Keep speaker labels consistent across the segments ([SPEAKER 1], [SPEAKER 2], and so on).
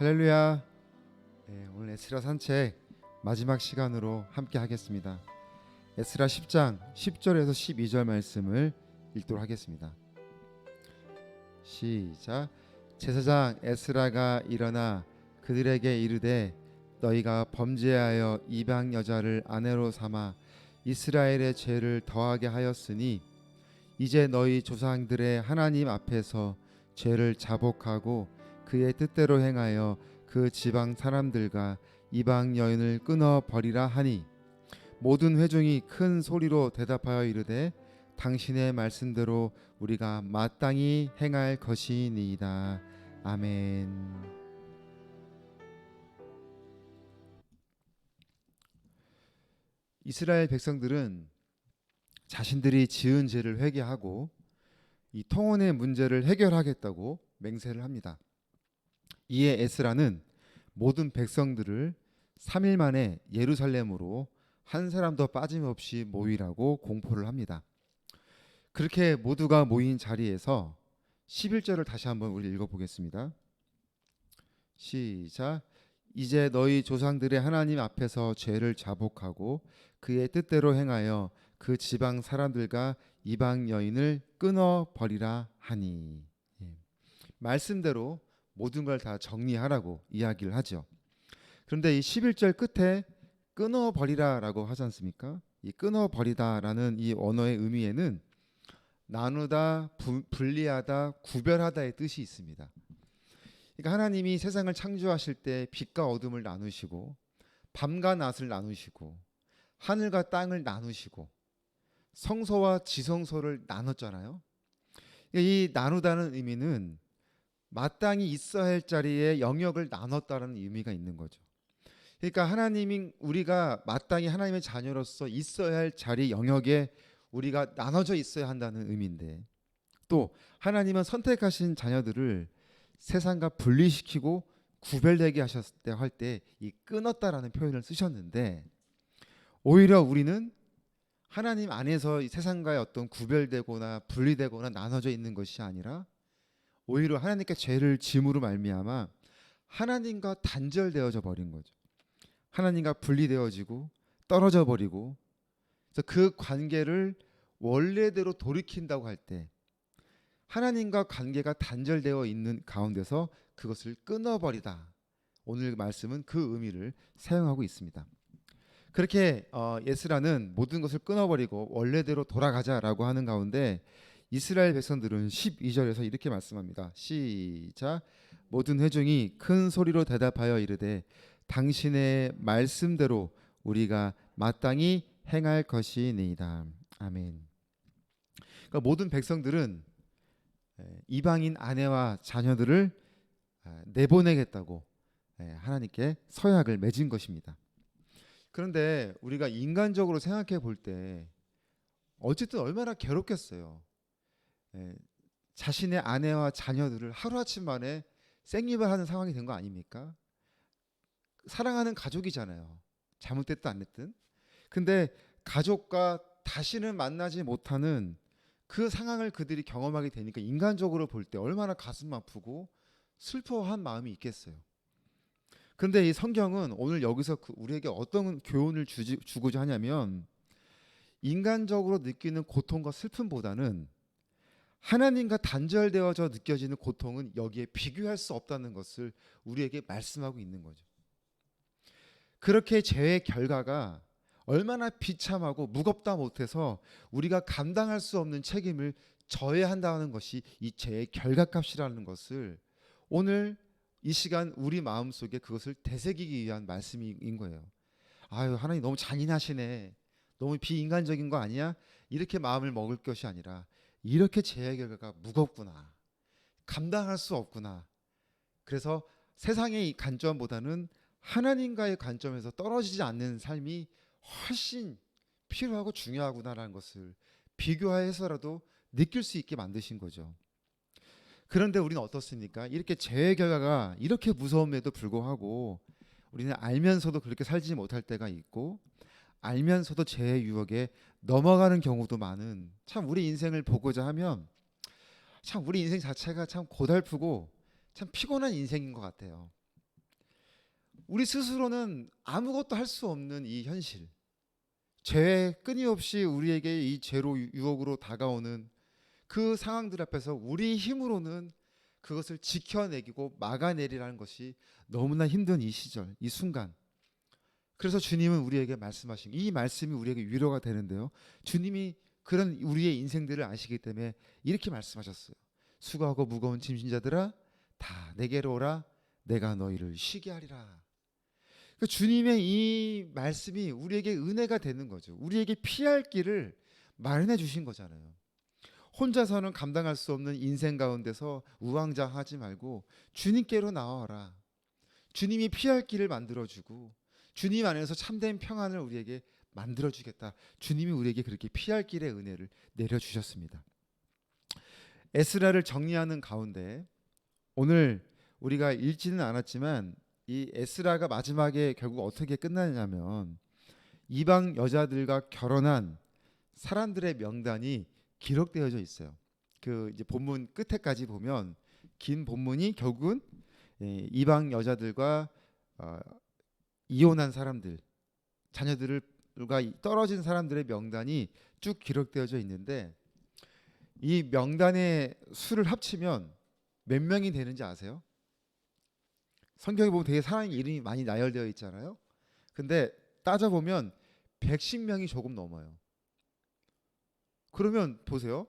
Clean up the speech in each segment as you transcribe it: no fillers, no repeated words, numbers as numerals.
[SPEAKER 1] 할렐루야. 오늘 에스라 산책 마지막 시간으로 함께 하겠습니다. 에스라 10장 10절에서 12절 말씀을 읽도록 하겠습니다. 시작. 제사장 에스라가 일어나 그들에게 이르되 너희가 범죄하여 이방 여자를 아내로 삼아 이스라엘의 죄를 더하게 하였으니 이제 너희 조상들의 하나님 앞에서 죄를 자복하고 그의 뜻대로 행하여 그 지방 사람들과 이방 여인을 끊어 버리라 하니 모든 회중이 큰 소리로 대답하여 이르되 당신의 말씀대로 우리가 마땅히 행할 것이니이다. 아멘. 이스라엘 백성들은 자신들이 지은 죄를 회개하고 이 통혼의 문제를 해결하겠다고 맹세를 합니다. 이에 에스라는 모든 백성들을 3일 만에 예루살렘으로 한 사람도 빠짐없이 모이라고 공포를 합니다. 그렇게 모두가 모인 자리에서 11절을 다시 한번 우리 읽어보겠습니다. 시작. 이제 너희 조상들의 하나님 앞에서 죄를 자복하고 그의 뜻대로 행하여 그 지방 사람들과 이방 여인을 끊어 버리라 하니. 말씀대로 모든 걸 다 정리하라고 이야기를 하죠. 그런데 이 11절 끝에 끊어 버리라라고 하지 않습니까? 이 끊어 버리다라는 이 언어의 의미에는 나누다, 분리하다, 구별하다의 뜻이 있습니다. 그러니까 하나님이 세상을 창조하실 때 빛과 어둠을 나누시고 밤과 낮을 나누시고 하늘과 땅을 나누시고 성소와 지성소를 나눴잖아요. 이 나누다는 의미는 마땅히 있어야 할 자리에 영역을 나눴다는 의미가 있는 거죠. 그러니까 하나님이 우리가 마땅히 하나님의 자녀로서 있어야 할 자리 영역에 우리가 나눠져 있어야 한다는 의미인데, 또 하나님은 선택하신 자녀들을 세상과 분리시키고 구별되게 하셨을 때 할 때 이 끊었다라는 표현을 쓰셨는데, 오히려 우리는 하나님 안에서 이 세상과의 어떤 구별되거나 분리되거나 나눠져 있는 것이 아니라 오히려 하나님께 죄를 짐으로 말미암아 하나님과 단절되어져 버린 거죠. 하나님과 분리되어지고 떨어져 버리고, 그래서 그 관계를 원래대로 돌이킨다고 할 때 하나님과 관계가 단절되어 있는 가운데서 그것을 끊어버리다. 오늘 말씀은 그 의미를 사용하고 있습니다. 그렇게 에스라는 모든 것을 끊어버리고 원래대로 돌아가자라고 하는 가운데 이스라엘 백성들은 12절에서 이렇게 말씀합니다. 시작. 모든 회중이 큰 소리로 대답하여 이르되 당신의 말씀대로 우리가 마땅히 행할 것이니이다. 아멘. 그러니까 모든 백성들은 이방인 아내와 자녀들을 내보내겠다고 하나님께 서약을 맺은 것입니다. 그런데 우리가 인간적으로 생각해 볼 때 어쨌든 얼마나 괴롭겠어요. 자신의 아내와 자녀들을 하루아침 만에 생입을 하는 상황이 된 거 아닙니까? 사랑하는 가족이잖아요. 잘못됐든 안 됐든. 근데 가족과 다시는 만나지 못하는 그 상황을 그들이 경험하게 되니까 인간적으로 볼 때 얼마나 가슴 아프고 슬퍼한 마음이 있겠어요. 그런데 이 성경은 오늘 여기서 우리에게 어떤 교훈을 주고자 하냐면, 인간적으로 느끼는 고통과 슬픔보다는 하나님과 단절되어져 느껴지는 고통은 여기에 비교할 수 없다는 것을 우리에게 말씀하고 있는 거죠. 그렇게 죄의 결과가 얼마나 비참하고 무겁다 못해서 우리가 감당할 수 없는 책임을 져야 한다는 것이 이 죄의 결과값이라는 것을 오늘 이 시간 우리 마음속에 그것을 되새기기 위한 말씀인 거예요. 아유, 하나님 너무 잔인하시네, 너무 비인간적인 거 아니야? 이렇게 마음을 먹을 것이 아니라 이렇게 죄의 결과가 무겁구나, 감당할 수 없구나. 그래서 세상의 이 관점보다는 하나님과의 관점에서 떨어지지 않는 삶이 훨씬 필요하고 중요하구나라는 것을 비교해서라도 느낄 수 있게 만드신 거죠. 그런데 우리는 어떻습니까? 이렇게 죄의 결과가 이렇게 무서움에도 불구하고 우리는 알면서도 그렇게 살지 못할 때가 있고, 알면서도 죄의 유혹에 넘어가는 경우도 많은, 참 우리 인생을 보고자 하면 참 우리 인생 자체가 참 고달프고 참 피곤한 인생인 것 같아요. 우리 스스로는 아무것도 할 수 없는 이 현실, 죄 끊임없이 우리에게 이 죄로 유혹으로 다가오는 그 상황들 앞에서 우리 힘으로는 그것을 지켜내고 막아내리라는 것이 너무나 힘든 이 시절, 이 순간. 그래서 주님은 우리에게 말씀하신 이 말씀이 우리에게 위로가 되는데요. 주님이 그런 우리의 인생들을 아시기 때문에 이렇게 말씀하셨어요. 수고하고 무거운 짐진 자들아 다 내게로 오라 내가 너희를 쉬게 하리라. 그 주님의 이 말씀이 우리에게 은혜가 되는 거죠. 우리에게 피할 길을 마련해 주신 거잖아요. 혼자서는 감당할 수 없는 인생 가운데서 우왕좌왕하지 말고 주님께로 나와라. 주님이 피할 길을 만들어주고 주님 안에서 참된 평안을 우리에게 만들어주겠다. 주님이 우리에게 그렇게 피할 길의 은혜를 내려주셨습니다. 에스라를 정리하는 가운데 오늘 우리가 읽지는 않았지만 이 에스라가 마지막에 결국 어떻게 끝나냐면 이방 여자들과 결혼한 사람들의 명단이 기록되어져 있어요. 그 이제 본문 끝에까지 보면 긴 본문이 결국은 이방 여자들과 이혼한 사람들, 자녀들과 떨어진 사람들의 명단이 쭉 기록되어져 있는데 이 명단의 수를 합치면 몇 명이 되는지 아세요? 성경에 보면 되게 사람 이름이 많이 나열되어 있잖아요. 근데 따져보면 110명이 조금 넘어요. 그러면 보세요.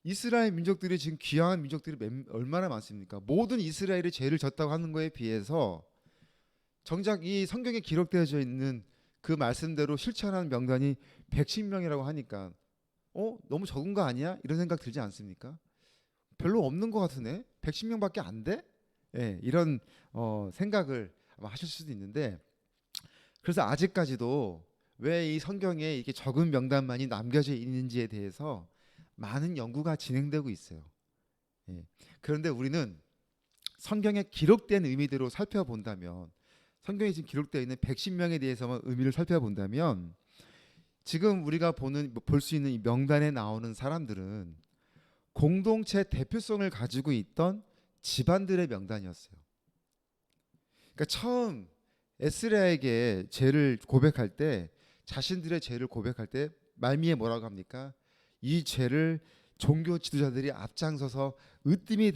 [SPEAKER 1] 이스라엘 민족들이 지금 귀향한 민족들이 얼마나 많습니까? 모든 이스라엘이 죄를 졌다고 하는 거에 비해서 정작 이 성경에 기록되어져 있는 그 말씀대로 실천하는 명단이 110명이라고 하니까 너무 적은 거 아니야? 이런 생각 들지 않습니까? 별로 없는 것 같으네. 110명밖에 안 돼? 예, 이런 생각을 아마 하실 수도 있는데 그래서 아직까지도 왜 이 성경에 이렇게 적은 명단만이 남겨져 있는지에 대해서 많은 연구가 진행되고 있어요. 예. 그런데 우리는 성경에 기록된 의미대로 살펴본다면 성경에 지금 기록되어 있는 110명에 대해서만 의미를 살펴본다면 지금 우리가 볼 수 있는 이 명단에 나오는 사람들은 공동체 대표성을 가지고 있던 집안들의 명단이었어요. 그러니까 처음 에스라에게 죄를 고백할 때 자신들의 죄를 고백할 때 말미에 뭐라고 합니까? 이 죄를 종교 지도자들이 앞장서서 으뜸이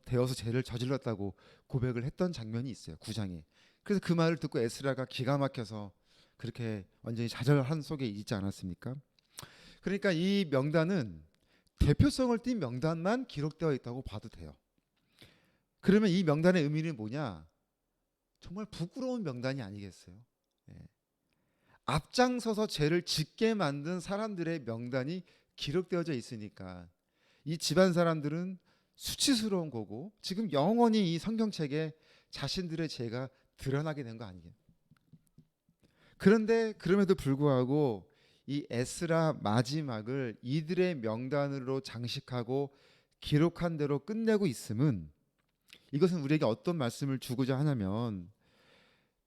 [SPEAKER 1] 되어서 죄를 저질렀다고 고백을 했던 장면이 있어요. 9장에. 그래서 그 말을 듣고 에스라가 기가 막혀서 그렇게 완전히 좌절한 속에 있지 않았습니까? 그러니까 이 명단은 대표성을 띈 명단만 기록되어 있다고 봐도 돼요. 그러면 이 명단의 의미는 뭐냐? 정말 부끄러운 명단이 아니겠어요? 예. 앞장서서 죄를 짓게 만든 사람들의 명단이 기록되어져 있으니까 이 집안 사람들은 수치스러운 거고 지금 영원히 이 성경책에 자신들의 죄가 드러나게 된 거 아니겠어요? 그런데 그럼에도 불구하고 이 에스라 마지막을 이들의 명단으로 장식하고 기록한 대로 끝내고 있음은 이것은 우리에게 어떤 말씀을 주고자 하냐면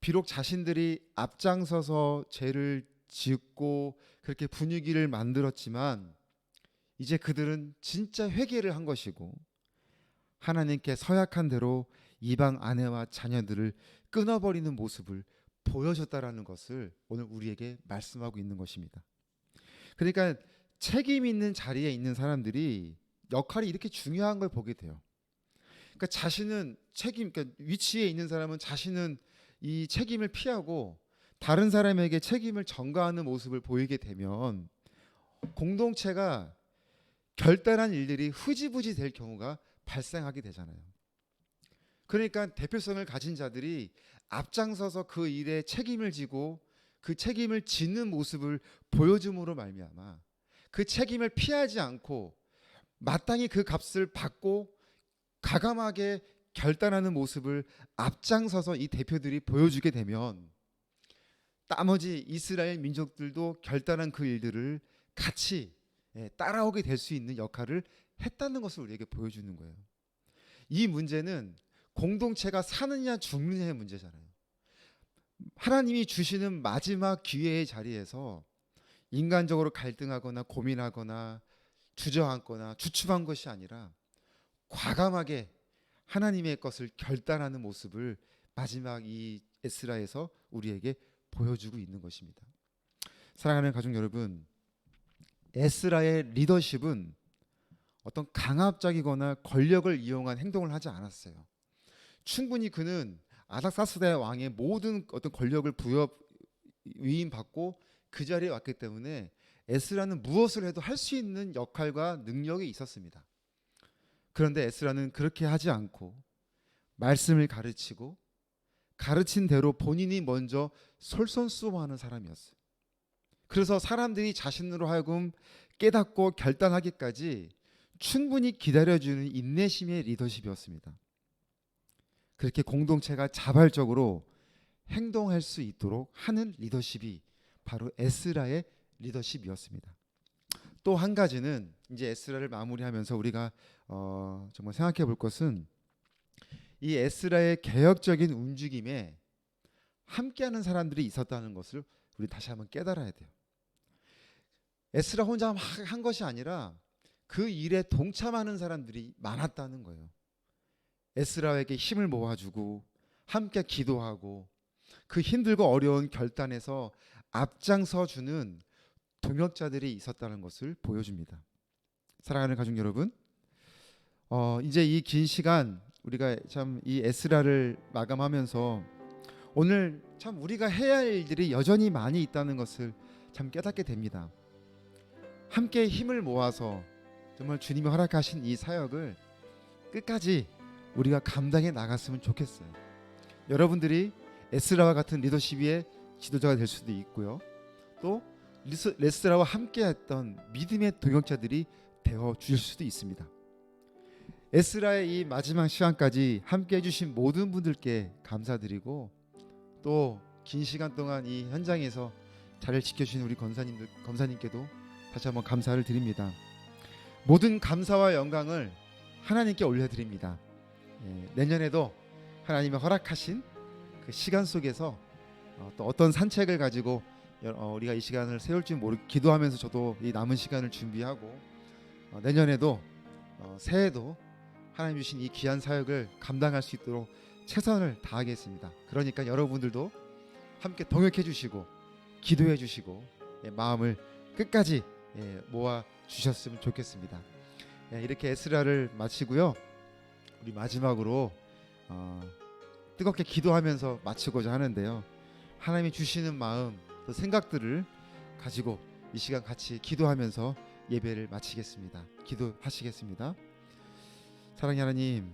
[SPEAKER 1] 비록 자신들이 앞장서서 죄를 짓고 그렇게 분위기를 만들었지만 이제 그들은 진짜 회개를 한 것이고 하나님께 서약한 대로 이방 아내와 자녀들을 끊어버리는 모습을 보여줬다라는 것을 오늘 우리에게 말씀하고 있는 것입니다. 그러니까 책임 있는 자리에 있는 사람들이 역할이 이렇게 중요한 걸 보게 돼요. 그러니까 그러니까 위치에 있는 사람은 자신은 이 책임을 피하고 다른 사람에게 책임을 전가하는 모습을 보이게 되면 공동체가 결단한 일들이 흐지부지 될 경우가 발생하게 되잖아요. 그러니까 대표성을 가진 자들이 앞장서서 그 일에 책임을 지고 그 책임을 짓는 모습을 보여줌으로 말미암아 그 책임을 피하지 않고 마땅히 그 값을 받고 가감하게 결단하는 모습을 앞장서서 이 대표들이 보여주게 되면 나머지 이스라엘 민족들도 결단한 그 일들을 같이 따라오게 될 수 있는 역할을 했다는 것을 우리에게 보여주는 거예요. 이 문제는 공동체가 사느냐 죽느냐의 문제잖아요. 하나님이 주시는 마지막 기회의 자리에서 인간적으로 갈등하거나 고민하거나 주저앉거나 주춤한 것이 아니라 과감하게 하나님의 것을 결단하는 모습을 마지막 이 에스라에서 우리에게 보여주고 있는 것입니다. 사랑하는 가족 여러분, 에스라의 리더십은 어떤 강압적이거나 권력을 이용한 행동을 하지 않았어요. 충분히 그는 아닥사스다 왕의 모든 어떤 권력을 위임받고 그 자리에 왔기 때문에 에스라는 무엇을 해도 할 수 있는 역할과 능력이 있었습니다. 그런데 에스라는 그렇게 하지 않고 말씀을 가르치고 가르친 대로 본인이 먼저 솔선수범하는 사람이었어요. 그래서 사람들이 자신으로 하여금 깨닫고 결단하기까지 충분히 기다려주는 인내심의 리더십이었습니다. 그렇게 공동체가 자발적으로 행동할 수 있도록 하는 리더십이 바로 에스라의 리더십이었습니다. 또 한 가지는 이제 에스라를 마무리하면서 우리가 정말 생각해 볼 것은 이 에스라의 개혁적인 움직임에 함께하는 사람들이 있었다는 것을 우리 다시 한번 깨달아야 돼요. 에스라 혼자 한 것이 아니라 그 일에 동참하는 사람들이 많았다는 거예요. 에스라에게 힘을 모아주고 함께 기도하고 그 힘들고 어려운 결단에서 앞장서 주는 동역자들이 있었다는 것을 보여줍니다. 사랑하는 가족 여러분, 이제 이 긴 시간 우리가 참 이 에스라를 마감하면서 오늘 참 우리가 해야 할 일들이 여전히 많이 있다는 것을 참 깨닫게 됩니다. 함께 힘을 모아서 정말 주님이 허락하신 이 사역을 끝까지 우리가 감당해 나갔으면 좋겠어요. 여러분들이 에스라와 같은 리더십의 지도자가 될 수도 있고요. 또 에스라와 함께했던 믿음의 동역자들이 되어 주실 수도 있습니다. 에스라의 이 마지막 시간까지 함께 해주신 모든 분들께 감사드리고 또 긴 시간 동안 이 현장에서 자리를 지켜주신 우리 검사님께도 다시 한번 감사를 드립니다. 모든 감사와 영광을 하나님께 올려드립니다. 내년에도 하나님의 허락하신 그 시간 속에서 또 어떤 산책을 가지고 우리가 이 시간을 세울지 기도하면서 저도 이 남은 시간을 준비하고 내년에도 새해도 하나님 주신 이 귀한 사역을 감당할 수 있도록 최선을 다하겠습니다. 그러니까 여러분들도 함께 동역해 주시고 기도해 주시고 마음을 끝까지 모아 주셨으면 좋겠습니다. 이렇게 에스라를 마치고요. 우리 마지막으로 뜨겁게 기도하면서 마치고자 하는데요. 하나님이 주시는 마음 또 생각들을 가지고 이 시간 같이 기도하면서 예배를 마치겠습니다. 기도하시겠습니다. 사랑의 하나님,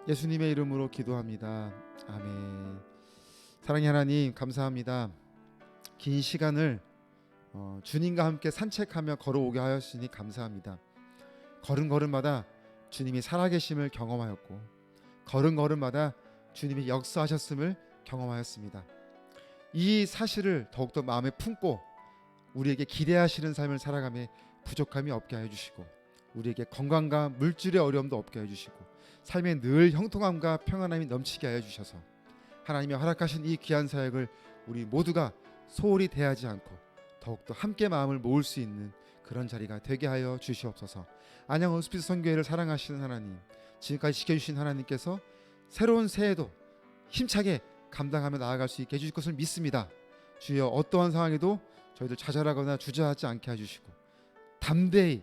[SPEAKER 1] 예수님의 이름으로 기도합니다. 아멘. 사랑의 하나님, 감사합니다. 긴 시간을 주님과 함께 산책하며 걸어오게 하였으니 감사합니다. 걸음걸음마다 주님이 살아계심을 경험하였고, 걸음걸음마다 주님이 역사하셨음을 경험하였습니다. 이 사실을 더욱더 마음에 품고 우리에게 기대하시는 삶을 살아가며 부족함이 없게 하여 주시고, 우리에게 건강과 물질의 어려움도 없게 하여 주시고, 삶에 늘 형통함과 평안함이 넘치게 하여 주셔서 하나님이 허락하신 이 귀한 사역을 우리 모두가 소홀히 대하지 않고 더욱더 함께 마음을 모을 수 있는 그런 자리가 되게 하여 주시옵소서. 안양 호스피스 선교회를 사랑하시는 하나님, 지금까지 지켜주신 하나님께서 새로운 새해도 힘차게 감당하며 나아갈 수 있게 해주실 것을 믿습니다. 주여, 어떠한 상황에도 저희들 좌절하거나 주저하지 않게 해주시고 담대히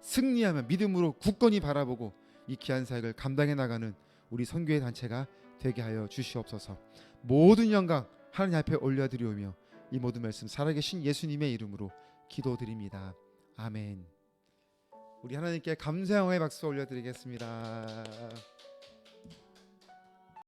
[SPEAKER 1] 승리하며 믿음으로 굳건히 바라보고 이 귀한 사역을 감당해 나가는 우리 선교회 단체가 되게 하여 주시옵소서. 모든 영광 하나님 앞에 올려드리오며 이 모든 말씀 살아계신 예수님의 이름으로 기도드립니다. 아멘. 우리 하나님께 감사의 박수 올려드리겠습니다.